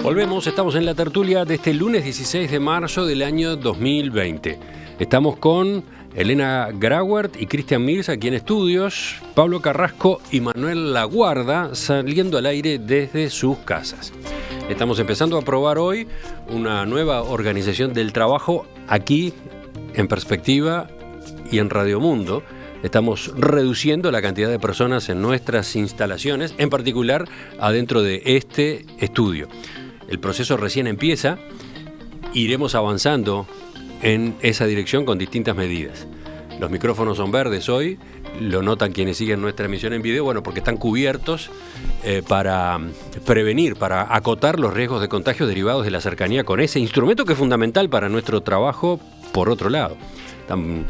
Volvemos, estamos en la tertulia de este lunes 16 de marzo del año 2020. Estamos con Elena Grauert y Cristian Mirza aquí en estudios, Pablo Carrasco y Manuel Laguarda saliendo al aire desde sus casas. Estamos empezando a probar hoy una nueva organización del trabajo aquí en Perspectiva y en Radio Mundo. Estamos reduciendo la cantidad de personas en nuestras instalaciones, en particular adentro de este estudio. El proceso recién empieza, iremos avanzando en esa dirección con distintas medidas. Los micrófonos son verdes hoy, lo notan quienes siguen nuestra emisión en video, bueno, porque están cubiertos para prevenir, para acotar los riesgos de contagio derivados de la cercanía con ese instrumento que es fundamental para nuestro trabajo, por otro lado. Están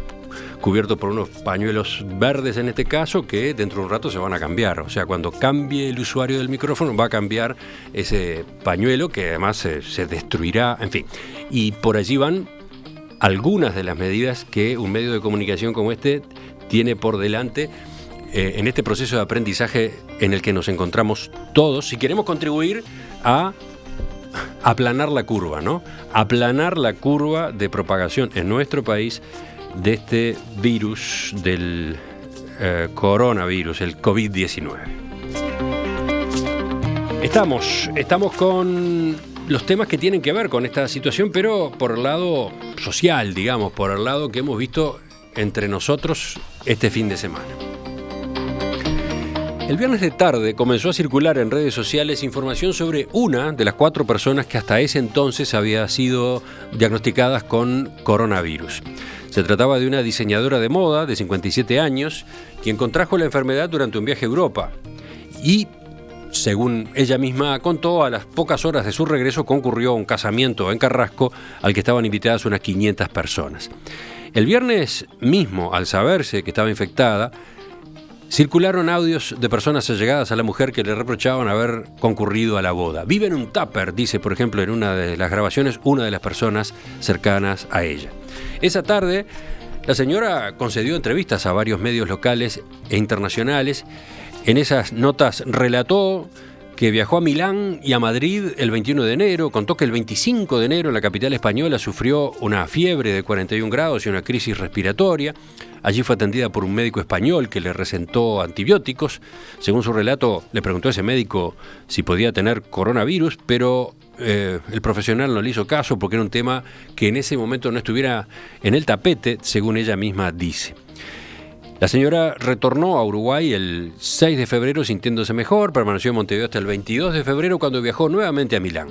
cubierto por unos pañuelos verdes en este caso que dentro de un rato se van a cambiar. O sea, cuando cambie el usuario del micrófono va a cambiar ese pañuelo que además se destruirá, en fin. Y por allí van algunas de las medidas que un medio de comunicación como este tiene por delante en este proceso de aprendizaje en el que nos encontramos todos, si queremos contribuir a aplanar la curva, ¿no? Aplanar la curva de propagación en nuestro país de este virus, del coronavirus, el COVID-19. Estamos con los temas que tienen que ver con esta situación, pero por el lado social, digamos, por el lado que hemos visto entre nosotros este fin de semana. El viernes de tarde comenzó a circular en redes sociales información sobre una de las 4 personas que hasta ese entonces había sido diagnosticadas con coronavirus. Se trataba de una diseñadora de moda de 57 años, quien contrajo la enfermedad durante un viaje a Europa. Y, según ella misma contó, a las pocas horas de su regreso concurrió a un casamiento en Carrasco al que estaban invitadas unas 500 personas. El viernes mismo, al saberse que estaba infectada, circularon audios de personas allegadas a la mujer que le reprochaban haber concurrido a la boda. Vive en un tupper, dice, por ejemplo, en una de las grabaciones, una de las personas cercanas a ella. Esa tarde, la señora concedió entrevistas a varios medios locales e internacionales. En esas notas relató que viajó a Milán y a Madrid el 21 de enero, contó que el 25 de enero en la capital española sufrió una fiebre de 41 grados y una crisis respiratoria. Allí fue atendida por un médico español que le recetó antibióticos. Según su relato, le preguntó a ese médico si podía tener coronavirus, pero el profesional no le hizo caso porque era un tema que en ese momento no estuviera en el tapete, según ella misma dice. La señora retornó a Uruguay el 6 de febrero sintiéndose mejor, permaneció en Montevideo hasta el 22 de febrero cuando viajó nuevamente a Milán.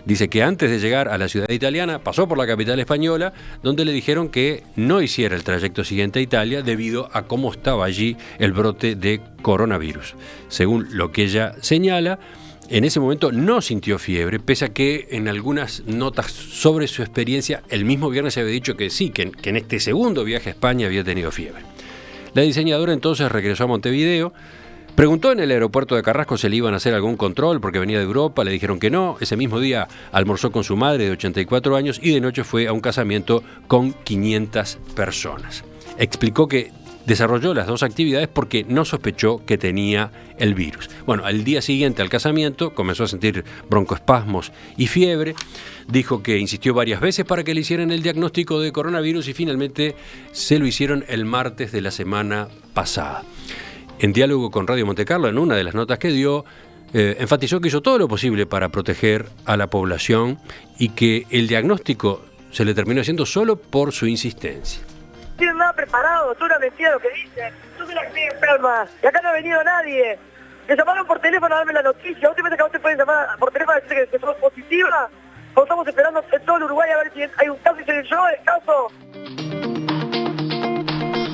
Dice que antes de llegar a la ciudad italiana pasó por la capital española, donde le dijeron que no hiciera el trayecto siguiente a Italia debido a cómo estaba allí el brote de coronavirus. Según lo que ella señala, en ese momento no sintió fiebre, pese a que en algunas notas sobre su experiencia el mismo viernes se había dicho que sí, que en este segundo viaje a España había tenido fiebre. La diseñadora entonces regresó a Montevideo, preguntó en el aeropuerto de Carrasco si le iban a hacer algún control porque venía de Europa, le dijeron que no. Ese mismo día almorzó con su madre de 84 años y de noche fue a un casamiento con 500 personas. Explicó que desarrolló las 2 actividades porque no sospechó que tenía el virus. Bueno, al día siguiente al casamiento comenzó a sentir broncoespasmos y fiebre. Dijo que insistió varias veces para que le hicieran el diagnóstico de coronavirus y finalmente se lo hicieron el martes de la semana pasada. En diálogo con Radio Montecarlo, en una de las notas que dio, enfatizó que hizo todo lo posible para proteger a la población y que el diagnóstico se le terminó haciendo solo por su insistencia. No tienen nada preparado, tú una mentira lo que dicen. Yo soy la que estoy enferma y acá no ha venido nadie. Me llamaron por teléfono a darme la noticia. ¿Vos te pensás que vos te pueden llamar por teléfono a decir que sos positiva? ¿O estamos esperando en todo el Uruguay a ver si hay un caso y soy yo el caso?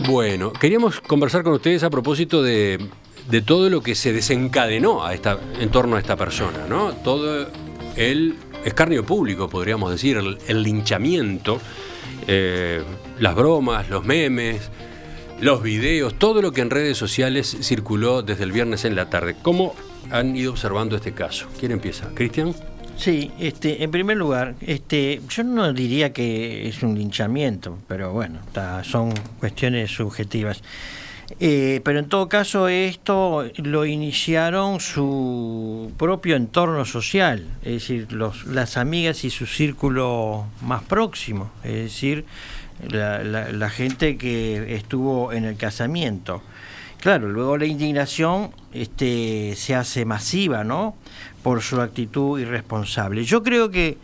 Bueno, queríamos conversar con ustedes a propósito de todo lo que se desencadenó en torno a esta persona, ¿no? Todo el escarnio público, podríamos decir, el linchamiento, las bromas, los memes, los videos, todo lo que en redes sociales circuló desde el viernes en la tarde. ¿Cómo han ido observando este caso? ¿Quién empieza? ¿Cristian? Sí, en primer lugar, yo no diría que es un linchamiento, pero bueno, son cuestiones subjetivas. Pero en todo caso esto lo iniciaron su propio entorno social, es decir, las amigas y su círculo más próximo, es decir, la gente que estuvo en el casamiento. Claro, luego la indignación se hace masiva, ¿no?, por su actitud irresponsable. Yo creo que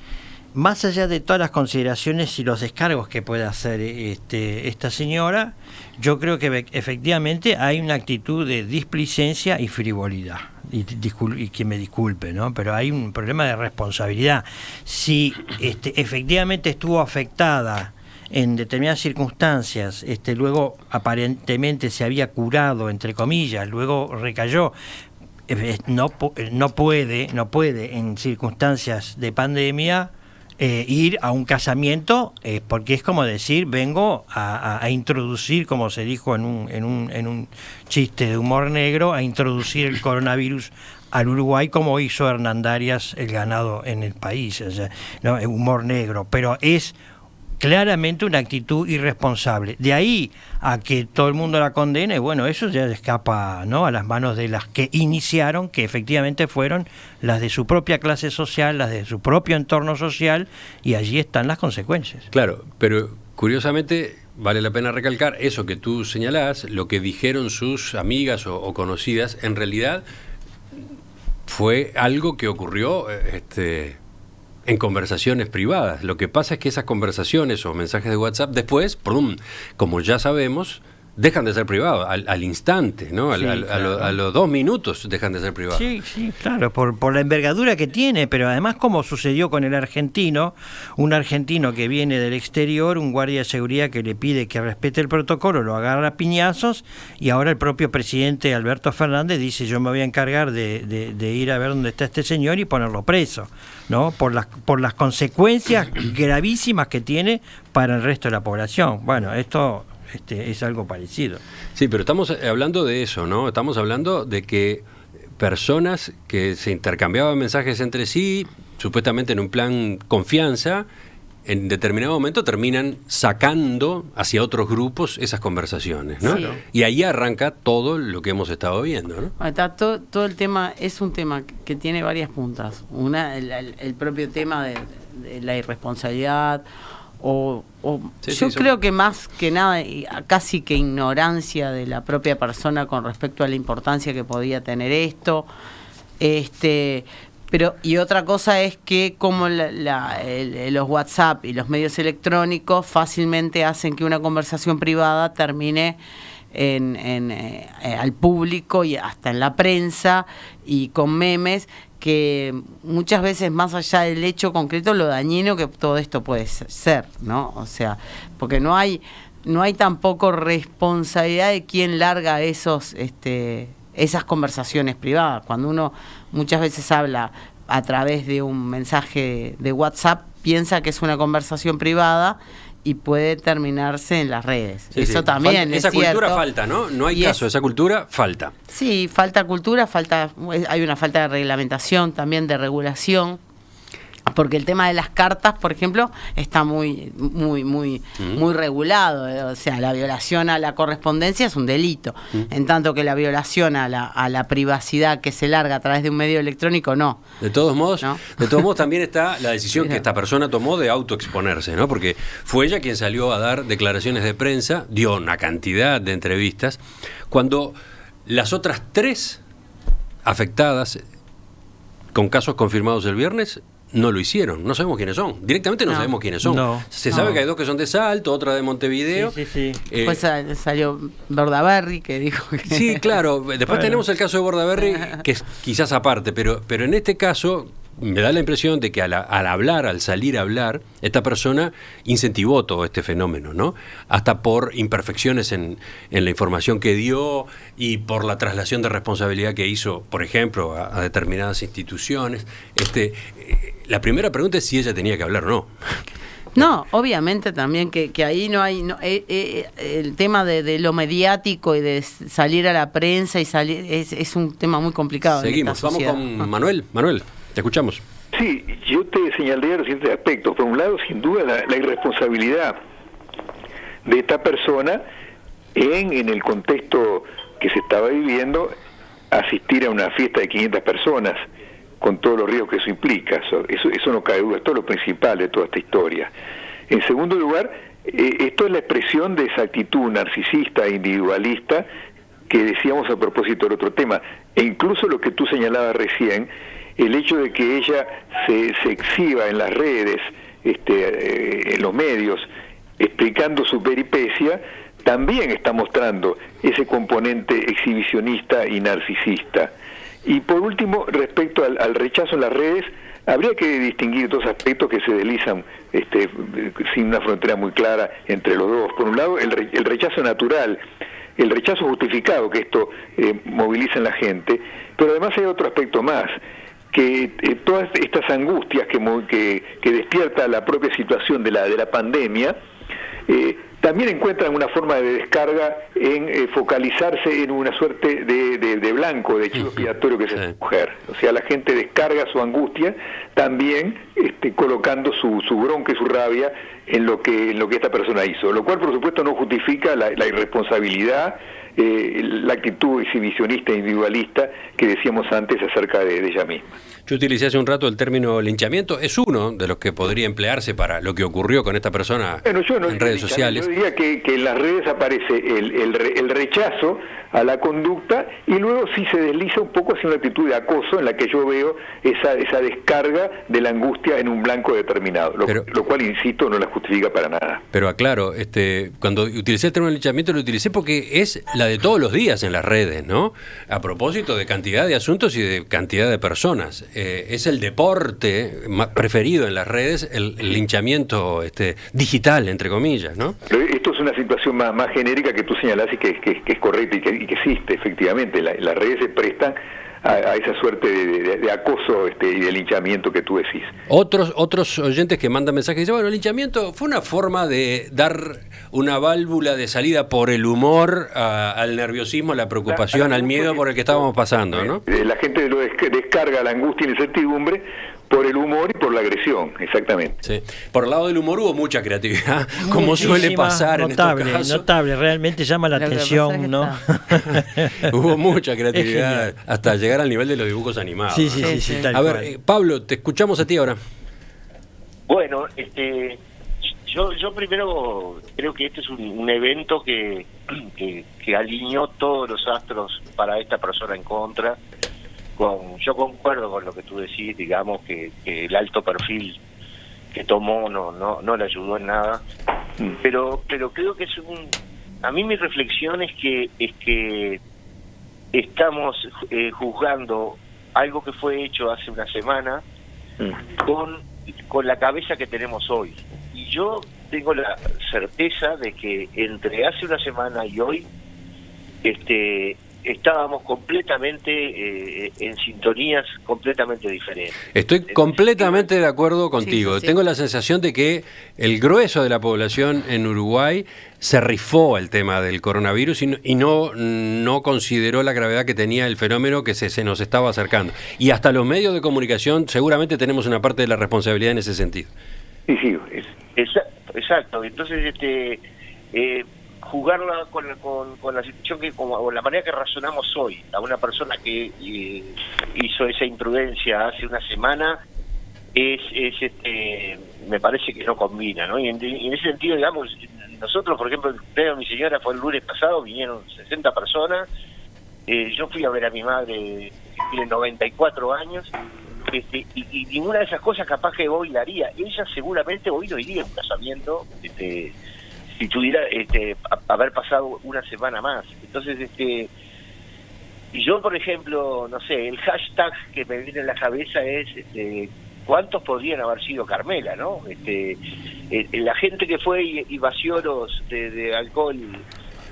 más allá de todas las consideraciones y los descargos que pueda hacer esta señora, yo creo que efectivamente hay una actitud de displicencia y frivolidad. Y que me disculpe, ¿no?, pero hay un problema de responsabilidad. Si efectivamente estuvo afectada en determinadas circunstancias, luego aparentemente se había curado, entre comillas, luego recayó, no puede en circunstancias de pandemia ir a un casamiento, porque es como decir, vengo a introducir, como se dijo en un chiste de humor negro, a introducir el coronavirus al Uruguay, como hizo Hernandarias el ganado en el país. O sea, no, humor negro, pero es claramente una actitud irresponsable. De ahí a que todo el mundo la condene, bueno, eso ya escapa, ¿no?, a las manos de las que iniciaron, que efectivamente fueron las de su propia clase social, las de su propio entorno social, y allí están las consecuencias. Claro, pero curiosamente vale la pena recalcar eso que tú señalás, lo que dijeron sus amigas o conocidas, en realidad fue algo que ocurrió en conversaciones privadas. Lo que pasa es que esas conversaciones o mensajes de WhatsApp después, como ya sabemos, dejan de ser privados al instante, ¿no? Sí, claro. A los 2 minutos dejan de ser privados. Sí, claro, por la envergadura que tiene, pero además, como sucedió con el argentino, un argentino que viene del exterior, un guardia de seguridad que le pide que respete el protocolo, lo agarra a piñazos, y ahora el propio presidente Alberto Fernández dice: yo me voy a encargar de ir a ver dónde está este señor y ponerlo preso, ¿no?, por las consecuencias gravísimas que tiene para el resto de la población. Bueno, esto es algo parecido. Sí, pero estamos hablando de eso, ¿no? Estamos hablando de que personas que se intercambiaban mensajes entre sí, supuestamente en un plan confianza, en determinado momento terminan sacando hacia otros grupos esas conversaciones, ¿no? Sí. Y ahí arranca todo lo que hemos estado viendo, ¿no? Todo el tema es un tema que tiene varias puntas. Una, el propio tema de la irresponsabilidad, yo creo que más que nada, casi que ignorancia de la propia persona con respecto a la importancia que podía tener esto. Pero, y otra cosa es que como los WhatsApp y los medios electrónicos fácilmente hacen que una conversación privada termine al público y hasta en la prensa y con memes, que muchas veces, más allá del hecho concreto, lo dañino que todo esto puede ser, ¿no? O sea, porque no hay tampoco responsabilidad de quién larga esas conversaciones privadas. Cuando uno muchas veces habla a través de un mensaje de WhatsApp, piensa que es una conversación privada y puede terminarse en las redes. Sí, eso sí. también Esa es cierto. cultura falta, ¿no? No hay caso, esa cultura falta. Sí, falta cultura, hay una falta de reglamentación, también de regulación, porque el tema de las cartas, por ejemplo, está muy regulado. O sea, la violación a la correspondencia es un delito, en tanto que la violación a la privacidad que se larga a través de un medio electrónico, no. De todos modos, ¿no? También está la decisión que esta persona tomó de autoexponerse, ¿no? Porque fue ella quien salió a dar declaraciones de prensa, dio una cantidad de entrevistas, cuando las otras 3 afectadas con casos confirmados el viernes no lo hicieron, no sabemos quiénes son. Directamente no sabemos quiénes son. Se sabe que hay 2 que son de Salto, otra de Montevideo. Sí. Después salió Bordaberry, que dijo que... Sí, claro. Después tenemos el caso de Bordaberry, que es quizás aparte, pero en este caso me da la impresión de que al salir a hablar, esta persona incentivó todo este fenómeno, ¿no? Hasta por imperfecciones en la información que dio y por la traslación de responsabilidad que hizo, por ejemplo, a determinadas instituciones. La primera pregunta es si ella tenía que hablar o no. No, obviamente también que ahí no hay... el tema de lo mediático y de salir a la prensa y salir es un tema muy complicado. Seguimos, vamos con Manuel. Manuel, te escuchamos. Sí, yo te señalé los siguientes aspectos. Por un lado, sin duda, la irresponsabilidad de esta persona en el contexto que se estaba viviendo, asistir a una fiesta de 500 personas, con todos los riesgos que eso implica. Eso no cabe duda, esto es lo principal de toda esta historia. En segundo lugar, esto es la expresión de esa actitud narcisista e individualista que decíamos a propósito del otro tema, e incluso lo que tú señalabas recién, el hecho de que ella se exhiba en las redes, en los medios, explicando su peripecia, también está mostrando ese componente exhibicionista y narcisista. Y por último, respecto al rechazo en las redes, habría que distinguir dos aspectos que se deslizan sin una frontera muy clara entre los dos. Por un lado, el rechazo natural, el rechazo justificado que esto moviliza en la gente, pero además hay otro aspecto más, que todas estas angustias que despierta la propia situación de la pandemia, también encuentran una forma de descarga en focalizarse en una suerte de blanco, de chivo expiatorio que es esa mujer. O sea, la gente descarga su angustia también colocando su bronca y su rabia en lo que esta persona hizo, lo cual por supuesto no justifica la irresponsabilidad, la actitud exhibicionista e individualista que decíamos antes acerca de ella misma. Yo utilicé hace un rato el término linchamiento, es uno de los que podría emplearse para lo que ocurrió con esta persona en redes sociales. Yo diría que en las redes aparece el rechazo a la conducta y luego sí se desliza un poco hacia una actitud de acoso en la que yo veo esa descarga de la angustia en un blanco determinado, lo cual, insisto, no la justifica para nada. Pero aclaro, cuando utilicé el término linchamiento lo utilicé porque es la de todos los días en las redes, ¿no? A propósito de cantidad de asuntos y de cantidad de personas. Es el deporte preferido en las redes, el linchamiento digital, entre comillas, ¿no? Pero esto es una situación más genérica que tú señalás y que es correcta y que existe, efectivamente. Las redes se prestan a esa suerte de acoso y de linchamiento que tú decís. Otros oyentes que mandan mensajes dicen, bueno, el linchamiento fue una forma de dar una válvula de salida por el humor al nerviosismo, a la preocupación, al miedo por el que estábamos pasando, ¿no? La gente lo descarga la angustia y la incertidumbre por el humor y por la agresión, exactamente. Sí. Por el lado del humor hubo mucha creatividad, como suele pasar en estos casos. Notable, realmente llama la atención, ¿no? Hubo mucha creatividad hasta llegar al nivel de los dibujos animados. Sí, tal a ver, Pablo, te escuchamos a ti ahora. Bueno, yo primero creo que este es un evento que alineó todos los astros para esta persona en contra. Yo concuerdo con lo que tú decís, digamos que el alto perfil que tomó no le ayudó en nada, pero creo que a mí mi reflexión es que estamos juzgando algo que fue hecho hace una semana con la cabeza que tenemos hoy, y yo tengo la certeza de que entre hace una semana y hoy estábamos completamente en sintonías completamente diferentes. Estoy completamente de acuerdo contigo. Sí. Tengo la sensación de que el grueso de la población en Uruguay se rifó el tema del coronavirus y no consideró la gravedad que tenía el fenómeno que se nos estaba acercando. Y hasta los medios de comunicación seguramente tenemos una parte de la responsabilidad en ese sentido. Sí. Exacto. Entonces, jugarla con la situación o la manera que razonamos hoy a una persona que hizo esa imprudencia hace una semana me parece que no combina, ¿no? Y en ese sentido, digamos, nosotros, por ejemplo, el cumpleaños de mi señora fue el lunes pasado, vinieron 60 personas, yo fui a ver a mi madre que tiene 94 años, y ninguna de esas cosas capaz que hoy la haría. Ella seguramente hoy no iría a un casamiento, si tuviera haber pasado una semana más. Entonces, yo, por ejemplo, no sé, el hashtag que me viene en la cabeza es ¿cuántos podrían haber sido Carmela, no? La gente que fue y vació de alcohol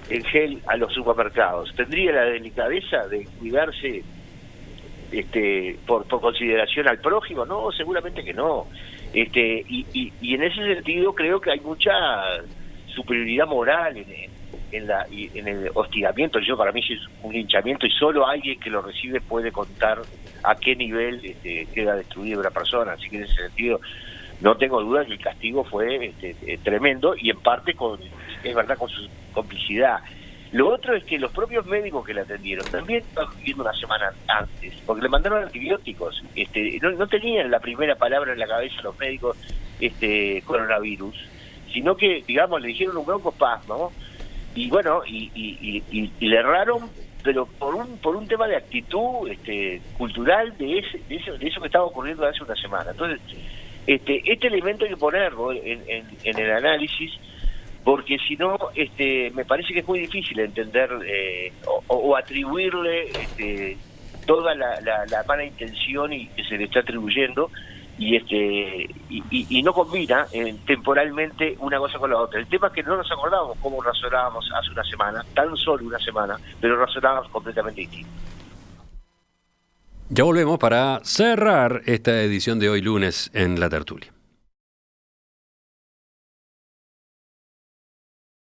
en gel a los supermercados, ¿tendría la delicadeza de cuidarse por consideración al prójimo? No, seguramente que no. Y en ese sentido creo que hay mucha superioridad moral en el hostigamiento. Para mí es un linchamiento y solo alguien que lo recibe puede contar a qué nivel queda destruida una persona. Así que en ese sentido no tengo duda que el castigo fue tremendo, y en parte es verdad, con su complicidad. Lo otro es que los propios médicos que la atendieron también estaban viviendo una semana antes, porque le mandaron antibióticos. No tenían la primera palabra en la cabeza los médicos coronavirus, sino que, digamos, le dijeron un broncoespasmo, y bueno, y le erraron, pero por un tema de actitud cultural de eso que estaba ocurriendo hace una semana. Entonces, este elemento hay que ponerlo en el análisis, porque si no, me parece que es muy difícil entender o atribuirle toda la mala intención y que se le está atribuyendo, y no combina temporalmente una cosa con la otra. El tema es que no nos acordamos cómo razonábamos hace una semana, tan solo una semana, pero razonábamos completamente distinto. Ya volvemos para cerrar esta edición de hoy lunes en La Tertulia.